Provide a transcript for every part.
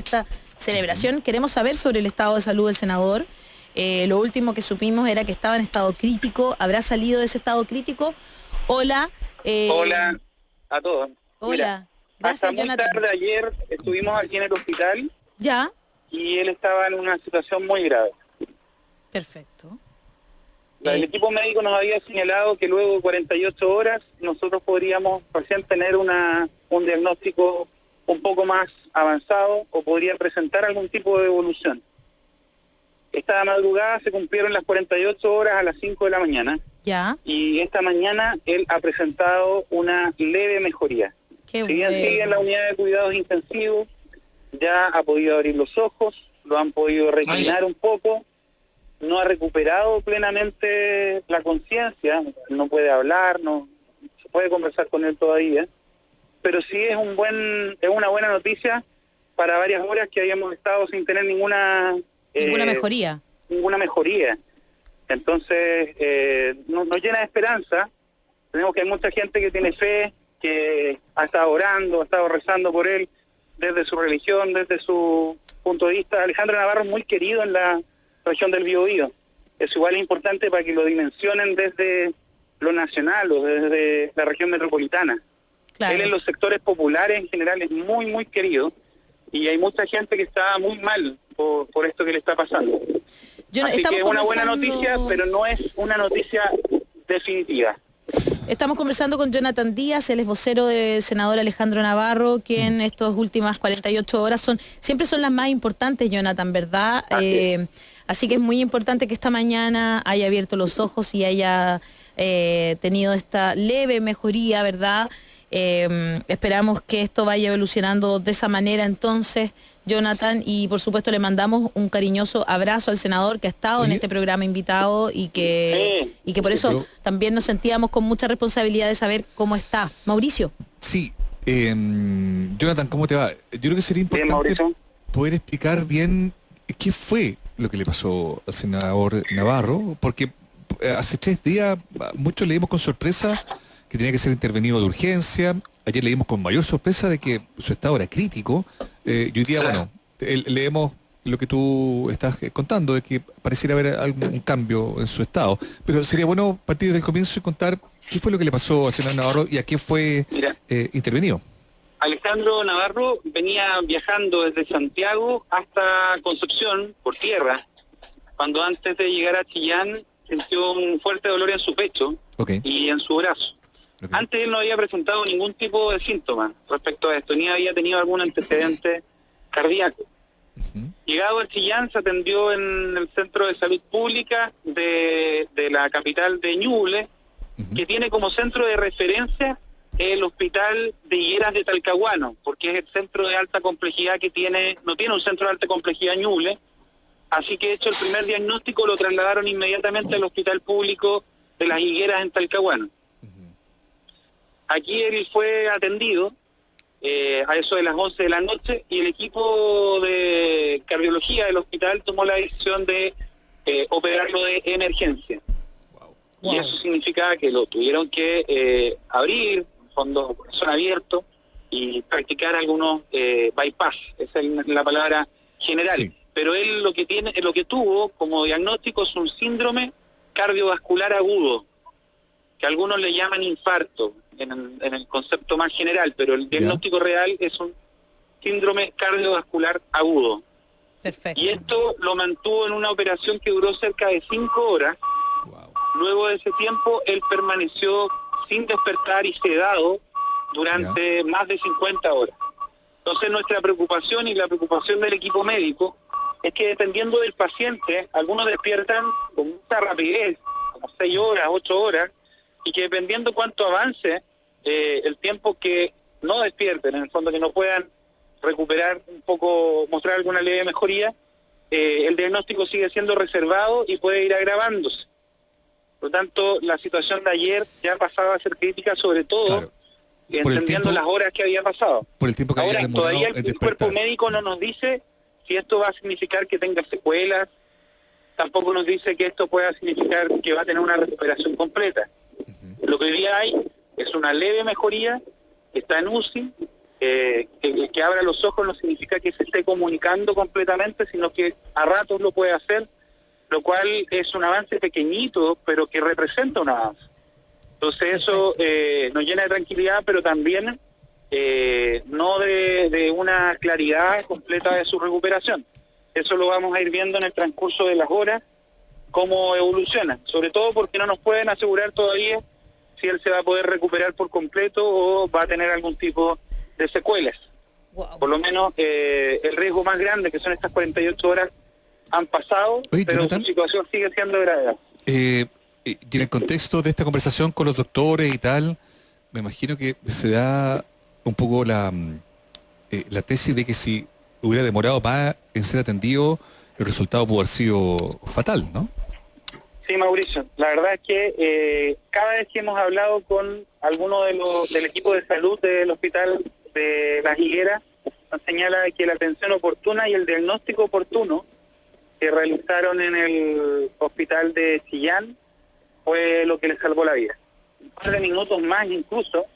esta celebración. Queremos saber sobre el estado de salud del senador. Lo último que supimos era que estaba en estado crítico. ¿Habrá salido de ese estado crítico? Hola. Hola a todos. Hola. Mira, Gracias, hasta muy Jonathan. tarde ayer estuvimos aquí en el hospital Ya. y él estaba en una situación muy grave. Perfecto. El equipo médico nos había señalado que luego de 48 horas nosotros podríamos recién tener un diagnóstico un poco más avanzado o podría presentar algún tipo de evolución. Esta madrugada se cumplieron las 48 horas a las 5 de la mañana. Ya. Y esta mañana él ha presentado una leve mejoría. Qué Si bien sigue en la unidad de cuidados intensivos, ya ha podido abrir los ojos, lo han podido reclinar un poco, no ha recuperado plenamente la conciencia, no puede hablar, no se puede conversar con él todavía, pero sí es una buena noticia para varias horas que habíamos estado sin tener ninguna mejoría. Ninguna mejoría. Entonces, nos llena de esperanza. Tenemos que hay mucha gente que tiene fe, que ha estado orando, ha estado rezando por él, desde su religión, desde su punto de vista. Alejandro Navarro es muy querido en la región del Biobío. Eso igual es importante para que lo dimensionen desde lo nacional o desde la región metropolitana. Claro. Él en los sectores populares en general es muy, muy querido y hay mucha gente que está muy mal por esto que le está pasando. Así que es una buena noticia, pero no es una noticia definitiva. Estamos conversando con Jonathan Díaz, él es vocero del senador Alejandro Navarro, quien estas últimas 48 horas siempre son las más importantes, Jonathan, ¿verdad? Así que es muy importante que esta mañana haya abierto los ojos y haya tenido esta leve mejoría, ¿verdad? Esperamos que esto vaya evolucionando de esa manera entonces, Jonathan, y por supuesto le mandamos un cariñoso abrazo al senador que ha estado en este programa invitado y que por eso también nos sentíamos con mucha responsabilidad de saber cómo está. Mauricio. Sí, Jonathan, ¿cómo te va? Yo creo que sería importante poder explicar bien qué fue lo que le pasó al senador Navarro, porque hace 3 días muchos leímos con sorpresa que tenía que ser intervenido de urgencia. Ayer leímos con mayor sorpresa de que su estado era crítico. Y hoy día, bueno, leemos lo que tú estás contando, de que pareciera haber algún cambio en su estado. Pero sería bueno partir desde el comienzo y contar qué fue lo que le pasó al senador Navarro y a qué fue intervenido. Alejandro Navarro venía viajando desde Santiago hasta Concepción por tierra, cuando antes de llegar a Chillán sintió un fuerte dolor en su pecho y en su brazo. Antes él no había presentado ningún tipo de síntoma respecto a esto, ni había tenido algún antecedente cardíaco. Llegado a Chillán se atendió en el Centro de Salud Pública de la capital de Ñuble, que tiene como centro de referencia el Hospital de Higueras de Talcahuano, porque es el centro de alta complejidad no tiene un centro de alta complejidad Ñuble, así que hecho el primer diagnóstico lo trasladaron inmediatamente al Hospital Público de las Higueras en Talcahuano. Aquí él fue atendido a eso de las 11 de la noche y el equipo de cardiología del hospital tomó la decisión de operarlo de emergencia. Y eso significaba que lo tuvieron que abrir, en fondo corazón abierto, y practicar algunos bypass, esa es la palabra general. Sí. Pero él lo que tuvo como diagnóstico es un síndrome cardiovascular agudo, que algunos le llaman infarto en el concepto más general, pero el diagnóstico real es un síndrome cardiovascular agudo. Perfecto. Y esto lo mantuvo en una operación que duró cerca de 5 horas. Luego de ese tiempo, él permaneció sin despertar y sedado durante más de 50 horas. Entonces nuestra preocupación y la preocupación del equipo médico es que dependiendo del paciente, algunos despiertan con mucha rapidez, como 6 horas, 8 horas, y que dependiendo cuánto avance el tiempo que no despierten, en el fondo que no puedan recuperar un poco, mostrar alguna leve mejoría, el diagnóstico sigue siendo reservado y puede ir agravándose. Por lo tanto, la situación de ayer ya pasaba a ser crítica, sobre todo entendiendo las horas que había pasado. Por el tiempo que ahora, había todavía el cuerpo médico no nos dice si esto va a significar que tenga secuelas, tampoco nos dice que esto pueda significar que va a tener una recuperación completa. Lo que hoy día hay es una leve mejoría, está en UCI, que abra los ojos no significa que se esté comunicando completamente, sino que a ratos lo puede hacer, lo cual es un avance pequeñito, pero que representa un avance. Entonces eso nos llena de tranquilidad, pero también no de una claridad completa de su recuperación. Eso lo vamos a ir viendo en el transcurso de las horas, cómo evoluciona, sobre todo porque no nos pueden asegurar todavía si él se va a poder recuperar por completo o va a tener algún tipo de secuelas. Wow. Por lo menos el riesgo más grande, que son estas 48 horas, han pasado. Oye, pero Jonathan, su situación sigue siendo de gravedad. Y en el contexto de esta conversación con los doctores y tal, me imagino que se da un poco la tesis de que si hubiera demorado más en ser atendido, el resultado pudo haber sido fatal, ¿no? Sí, Mauricio, la verdad es que cada vez que hemos hablado con alguno del equipo de salud del hospital de Las Higueras, nos señala que la atención oportuna y el diagnóstico oportuno que realizaron en el hospital de Chillán fue lo que les salvó la vida. Un par de minutos más incluso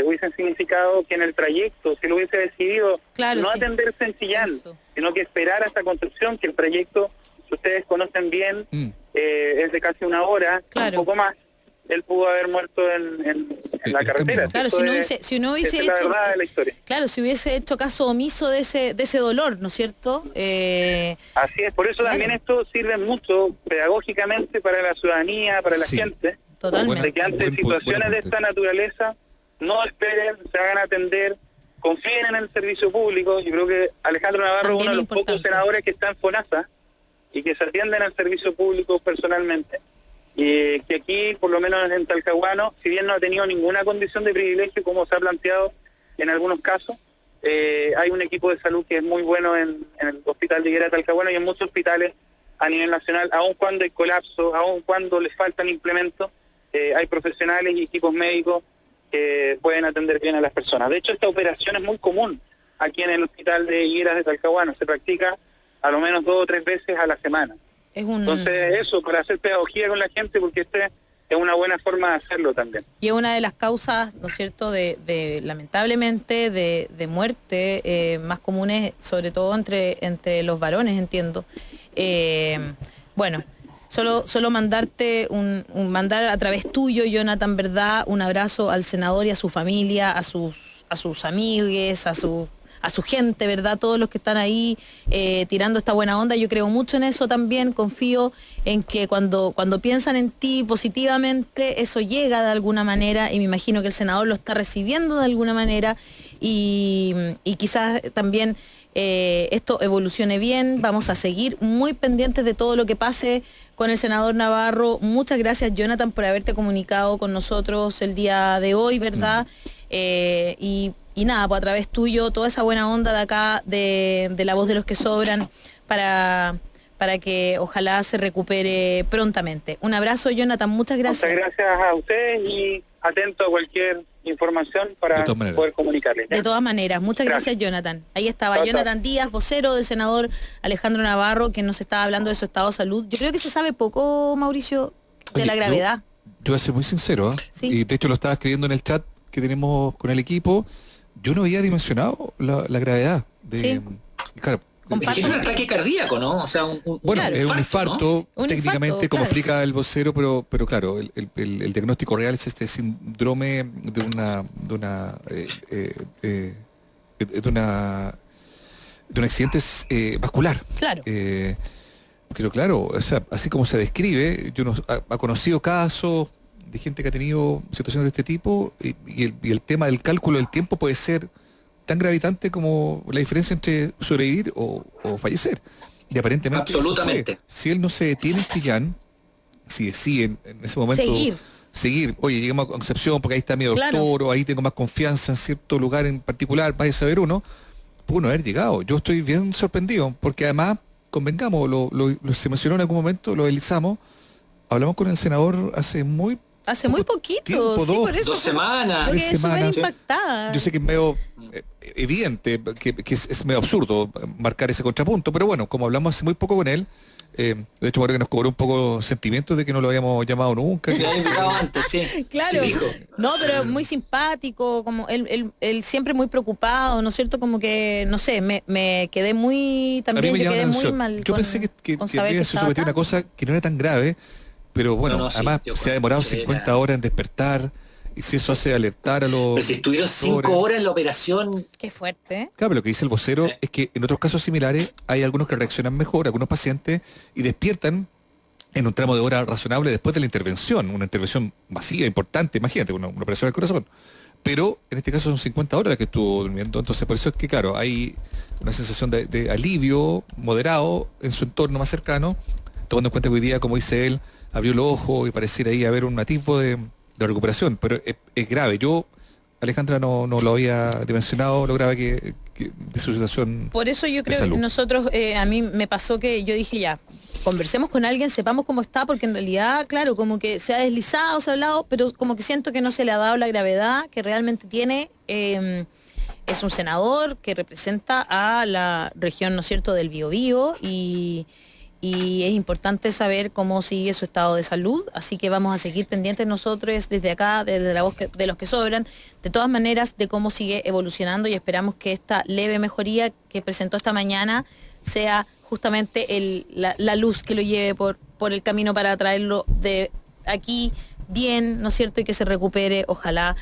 hubiesen significado que en el trayecto, si lo hubiese decidido no atenderse en Chillán, sino que esperar hasta Concepción, que el trayecto, si ustedes conocen bien, es de casi una hora, un poco más, él pudo haber muerto en la carretera. Claro, si no hubiese hecho, la verdad de la historia. Claro, si hubiese hecho caso omiso de ese dolor, ¿no es cierto? Así es, por eso también esto sirve mucho pedagógicamente para la ciudadanía, para la gente, de que ante situaciones de esta naturaleza no esperen, se hagan atender, confíen en el servicio público. Yo creo que Alejandro Navarro es uno de los pocos senadores que está en FONASA y que se atienden al servicio público personalmente. Y que aquí, por lo menos en Talcahuano, si bien no ha tenido ninguna condición de privilegio, como se ha planteado en algunos casos, hay un equipo de salud que es muy bueno en el Hospital de Higuera Talcahuano y en muchos hospitales a nivel nacional, aun cuando hay colapso, aun cuando les faltan implementos, hay profesionales y equipos médicos que pueden atender bien a las personas. De hecho, esta operación es muy común aquí en el Hospital de Higueras de Talcahuano, se practica a lo menos 2 o 3 veces a la semana. Entonces eso, para hacer pedagogía con la gente, porque es una buena forma de hacerlo también. Y es una de las causas, ¿no es cierto?, de lamentablemente, de muerte más comunes, sobre todo entre los varones, entiendo. Bueno, solo mandarte mandar a través tuyo, Jonathan, ¿verdad?, un abrazo al senador y a su familia, a sus amigues, a su gente, ¿verdad? Todos los que están ahí tirando esta buena onda. Yo creo mucho en eso también, confío en que cuando piensan en ti positivamente, eso llega de alguna manera, y me imagino que el senador lo está recibiendo de alguna manera, y quizás también esto evolucione bien. Vamos a seguir muy pendientes de todo lo que pase con el senador Navarro. Muchas gracias, Jonathan, por haberte comunicado con nosotros el día de hoy, ¿verdad? Y nada, pues a través tuyo, toda esa buena onda de acá, de La Voz de los que Sobran, para que ojalá se recupere prontamente. Un abrazo, Jonathan, muchas gracias. Muchas gracias a ustedes y atento a cualquier información para poder comunicarles, ¿ya? De todas maneras, muchas gracias, Jonathan. Ahí estaba Jonathan Díaz, vocero del senador Alejandro Navarro, que nos estaba hablando de su estado de salud. Yo creo que se sabe poco, Mauricio, de la gravedad. Yo voy a ser muy sincero, ¿Sí? Y de hecho lo estaba escribiendo en el chat que tenemos con el equipo. Yo no había dimensionado la gravedad de... Sí. Claro, es un ataque cardíaco, ¿no? O sea, bueno, es un infarto, ¿no? técnicamente, como explica el vocero, pero claro, el diagnóstico real es este síndrome de un accidente vascular. Claro. Pero claro, o sea, así como se describe, yo ha conocido casos de gente que ha tenido situaciones de este tipo, y el tema del cálculo del tiempo puede ser tan gravitante como la diferencia entre sobrevivir o fallecer. Y aparentemente absolutamente. Si él no se detiene en Chillán, si decide en ese momento seguir, oye, lleguemos a Concepción porque ahí está mi doctor, o ahí tengo más confianza en cierto lugar en particular, vaya a saber uno, pudo no haber llegado. Yo estoy bien sorprendido, porque además, convengamos, se mencionó en algún momento, lo deslizamos, hablamos con el senador hace muy poquito, tiempo, sí, por eso 2 semanas. 3 semanas. Impactada. Yo sé que es medio evidente, que es medio absurdo marcar ese contrapunto, pero bueno, como hablamos hace muy poco con él, De hecho, creo que nos cobró un poco sentimientos de que no lo habíamos llamado nunca. Lo había invitado antes, sí. Claro, Sí, dijo. no, pero muy simpático, como él siempre muy preocupado, ¿no es cierto? Como que, no sé, me quedé muy, A mí también me yo llama la quedé muy atención. mal. Yo con- pensé que con saber había que se estaba sometido a una acá. cosa que no era tan grave, pero bueno, No, sí, además yo se ha demorado creo que 50 era- horas en despertar, y si eso hace alertar a los... Pero si estuvieron 5 doctores. horas en la operación, Qué fuerte, ¿eh? Claro, pero lo que dice el vocero Sí. es que en otros casos similares hay algunos que reaccionan mejor, algunos pacientes, y despiertan en un tramo de hora razonable después de la intervención, una intervención masiva, importante, imagínate, una operación del corazón. Pero en este caso son 50 horas las que estuvo durmiendo, entonces por eso es que, claro, hay una sensación de alivio moderado en su entorno más cercano, tomando en cuenta que hoy día, como dice él, abrió los ojos y pareciera ahí haber un atisbo de recuperación, pero es grave. Yo, Alejandra, no lo había dimensionado lo grave que de su situación. Por eso yo de creo que salud. nosotros, a mí me pasó que yo dije ya, conversemos con alguien, sepamos cómo está, porque en realidad, claro, como que se ha deslizado, se ha hablado, pero como que siento que no se le ha dado la gravedad que realmente tiene. Es un senador que representa a la región, ¿no es cierto?, del Biobío y es importante saber cómo sigue su estado de salud, así que vamos a seguir pendientes nosotros desde acá, desde la voz de los que sobran, de todas maneras, de cómo sigue evolucionando y esperamos que esta leve mejoría que presentó esta mañana sea justamente la luz que lo lleve por el camino para traerlo de aquí bien, ¿no es cierto?, y que se recupere, ojalá,